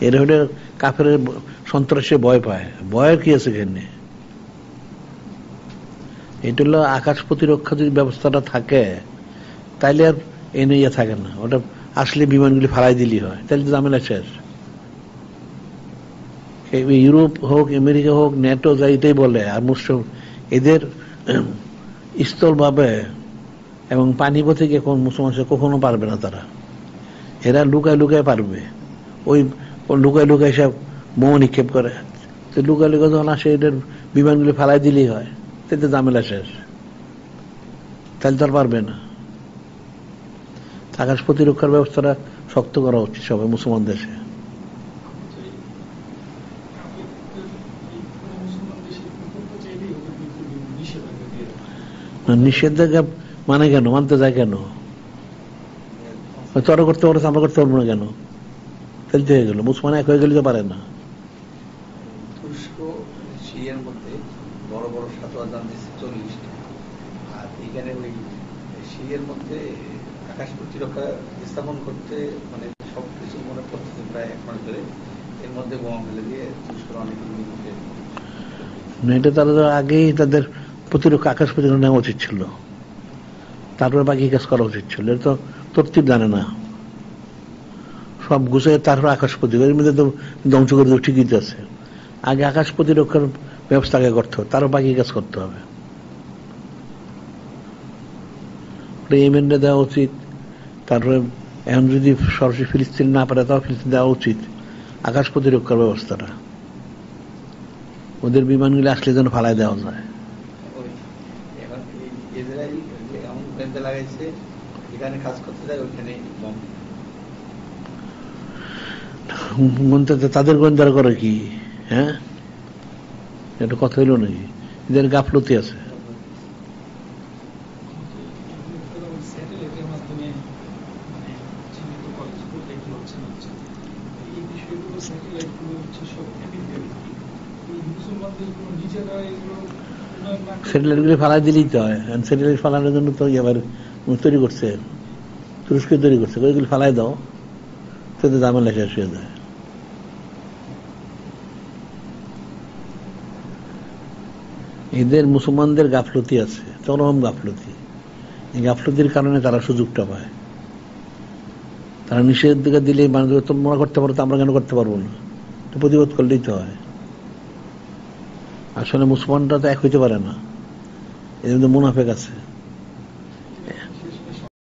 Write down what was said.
এর হলে কাফের সন্ত্রাসে ভয় পায়, ভয়ের কি আছে এখানে? এটা হলো আকাশ প্রতিরক্ষা যদি ব্যবস্থাটা থাকে তাইলে আর এনে ইয়ে থাকে না, ওটা আসলে বিমানগুলি ফালাই দিলি হয়, তাহলে তো ঝামেলা শেষ। ইউরোপ হোক, আমেরিকা হোক, নেটো যাইতেই বলে, আর এদের স্থলভাবে এবং পানিপথে গিয়ে কোন মুসলমান কখনো পারবে না তারা। এরা লুকায় লুকায় পারবে, ওই লুকায় লুকায় সব বোমা নিক্ষেপ করে। তো লুকায় লুকায় যখন আসে এদের বিমানগুলি ফালাই দিলেই হয়, তাতে ঝামেলা শেষ। তাহলে তো আর পারবে না। আকাশ প্রতিরক্ষার ব্যবস্থাটা শক্ত করা উচিত সবাই মুসলমান দেশে। নিষেধাজ্ঞা মানে কেন মানতে যায় কেন? তোরা করতে পারো, আমরা করতে পারবো না কেন? ফেলতে হয়ে গেল, মুসলমান এক হয়ে গেলে তো পারে না। তুরস্ক সিরিয়ার মধ্যে বড় বড় সাঁতোয়ার দিচ্ছে 40টা, আর এখানে ওই সিরিয়ার মধ্যে আকাশ প্রতিরক্ষা স্থাপন করতে মানে সবকিছু মনে করতেছে প্রায় 1 মাস ধরে, এর মধ্যে বোমা ফেলে দিয়ে তুরস্কের অনেক এটা তারা আগেই তাদের প্রতিরক্ষা আকাশ প্রতিরক্ষা নেওয়া উচিত ছিল, তারপরে বাকি কাজ করা উচিত ছিল। এটা তো তরতিব জানে না, সব গুছিয়ে তারপর আকাশ প্রতিরক্ষা, এর মধ্যে তো ধ্বংস করে দেবো ঠিকই আছে। আগে আকাশ প্রতিরক্ষার ব্যবস্থা আগে করতে হবে, তারও বাকি কাজ করতে হবে। ইয়েমেনে দেওয়া উচিত, তারপরে এখন যদি সরাসরি ফিলিস্তিন না পারে তাও ফিলিস্তিন দেওয়া উচিত আকাশ প্রতিরক্ষার ব্যবস্থাটা, ওদের বিমানগুলি আসলে যেন ফালাই দেওয়া যায়। তাদের গোয়েন্দারা করে কি? হ্যাঁ, এটা কথা হইল নাকি? এদের গাফলতি আছে। স্যাটেলাইট গুলি ফালাই দিলেই তো হয়, স্যাটেলাইট ফালানোর জন্য তো এবার তৈরি করছে, তুরস্ক তৈরি করছে, ওইগুলি ফালাই দাও, তাতে ঝামেলা শেষ হয়ে যায়। এদের মুসলমানদের গাফলতি আছে, চরম গাফলতি। এই গাফলতির কারণে তারা সুযোগটা পায়। তারা নিষেধাজ্ঞা দিলে মানুষ তোমরা করতে পারো, তো আমরা কেন করতে পারবো না? প্রতিবাদ করলেই তো হয়। আসলে মুসলমানরা তো এক হইতে পারে না, এদের মধ্যে মুনাফেক আছে।